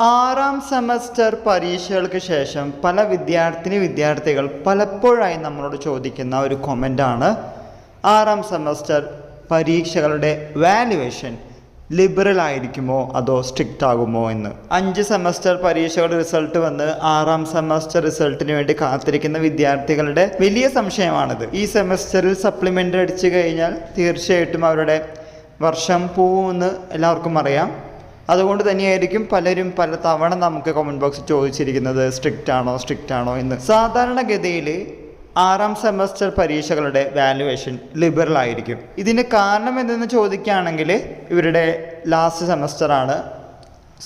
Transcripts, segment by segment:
ആറാം സെമസ്റ്റർ പരീക്ഷകൾക്ക് ശേഷം പല വിദ്യാർത്ഥികൾ പലപ്പോഴായി നമ്മളോട് ചോദിക്കുന്ന ഒരു കമൻ്റാണ് ആറാം സെമസ്റ്റർ പരീക്ഷകളുടെ വാല്യുവേഷൻ ലിബറൽ ആയിരിക്കുമോ അതോ സ്ട്രിക്റ്റ് ആകുമോ എന്ന്. 5 സെമസ്റ്റർ പരീക്ഷകളുടെ റിസൾട്ട് വന്ന് ആറാം സെമസ്റ്റർ റിസൾട്ടിന് വേണ്ടി കാത്തിരിക്കുന്ന വിദ്യാർത്ഥികളുടെ വലിയ സംശയമാണിത്. ഈ സെമസ്റ്ററിൽ സപ്ലിമെൻ്റ് അടിച്ചു കഴിഞ്ഞാൽ തീർച്ചയായിട്ടും അവരുടെ വർഷം പോവുമെന്ന് എല്ലാവർക്കും അറിയാം. അതുകൊണ്ട് തന്നെയായിരിക്കും പലരും പല തവണ നമുക്ക് കമൻറ്റ് ബോക്സിൽ ചോദിച്ചിരിക്കുന്നത് സ്ട്രിക്റ്റ് ആണോ എന്ന്. സാധാരണഗതിയിൽ ആറാം സെമസ്റ്റർ പരീക്ഷകളുടെ വാല്യുവേഷൻ ലിബറൽ ആയിരിക്കും. ഇതിന് കാരണം എന്തെന്ന് ചോദിക്കുകയാണെങ്കിൽ ഇവരുടെ ലാസ്റ്റ് സെമസ്റ്ററാണ്.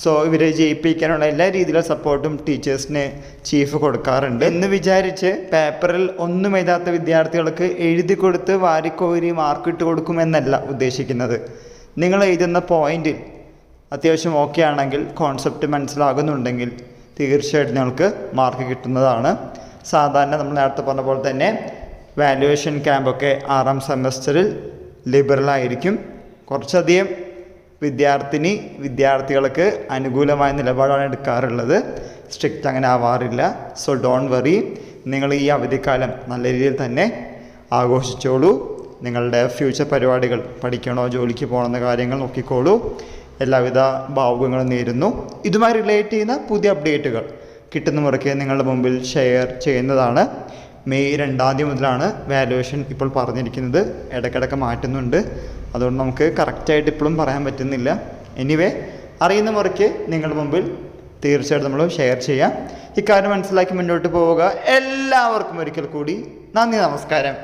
സോ ഇവരെ ജയിപ്പിക്കാനുള്ള എല്ലാ രീതിയിലുള്ള സപ്പോർട്ടും ടീച്ചേഴ്സിന് ചീഫ് കൊടുക്കാറുണ്ട് എന്ന് വിചാരിച്ച് പേപ്പറിൽ ഒന്നും എഴുതാത്ത വിദ്യാർത്ഥികൾക്ക് എഴുതി കൊടുത്ത് വാരിക്കോരി മാർക്കിട്ട് കൊടുക്കുമെന്നല്ല ഉദ്ദേശിക്കുന്നത്. നിങ്ങൾ എഴുതുന്ന പോയിന്റിൽ അത്യാവശ്യം ഓക്കെ ആണെങ്കിൽ, കോൺസെപ്റ്റ് മനസ്സിലാകുന്നുണ്ടെങ്കിൽ തീർച്ചയായിട്ടും നിങ്ങൾക്ക് മാർക്ക് കിട്ടുന്നതാണ്. സാധാരണ നമ്മൾ നേരത്തെ പറഞ്ഞ പോലെ തന്നെ വാല്യുവേഷൻ ക്യാമ്പൊക്കെ ആറാം സെമസ്റ്ററിൽ ലിബറലായിരിക്കും. കുറച്ചധികം വിദ്യാർത്ഥികൾക്ക് അനുകൂലമായ നിലപാടാണ് എടുക്കാറുള്ളത്. സ്ട്രിക്റ്റ് അങ്ങനെ ആവാറില്ല. So don't worry. നിങ്ങൾ ഈ അവധിക്കാലം നല്ല രീതിയിൽ തന്നെ ആഘോഷിച്ചോളൂ. നിങ്ങളുടെ ഫ്യൂച്ചർ പരിപാടികൾ, പഠിക്കണോ ജോലിക്ക് പോകണമെന്ന കാര്യങ്ങൾ നോക്കിക്കോളൂ. എല്ലാവിധ ഭാവുകങ്ങളും നേരുന്നു. ഇതുമായി റിലേറ്റ് ചെയ്യുന്ന പുതിയ അപ്ഡേറ്റുകൾ കിട്ടുന്ന മുറയ്ക്ക് നിങ്ങളുടെ മുമ്പിൽ ഷെയർ ചെയ്യുന്നതാണ്. മെയ് 2 മുതലാണ് വാല്യുവേഷൻ ഇപ്പോൾ പറഞ്ഞിരിക്കുന്നത്. ഇടയ്ക്കിടയ്ക്ക് മാറ്റുന്നുണ്ട്. അതുകൊണ്ട് നമുക്ക് കറക്റ്റായിട്ട് ഇപ്പോഴും പറയാൻ പറ്റുന്നില്ല. എനിവേ, അറിയുന്ന മുറയ്ക്ക് നിങ്ങളുടെ മുമ്പിൽ തീർച്ചയായിട്ടും നമ്മൾ ഷെയർ ചെയ്യാം. ഇക്കാര്യം മനസ്സിലാക്കി മുന്നോട്ട് പോവുക. എല്ലാവർക്കും ഒരിക്കൽ കൂടി നന്ദി, നമസ്കാരം.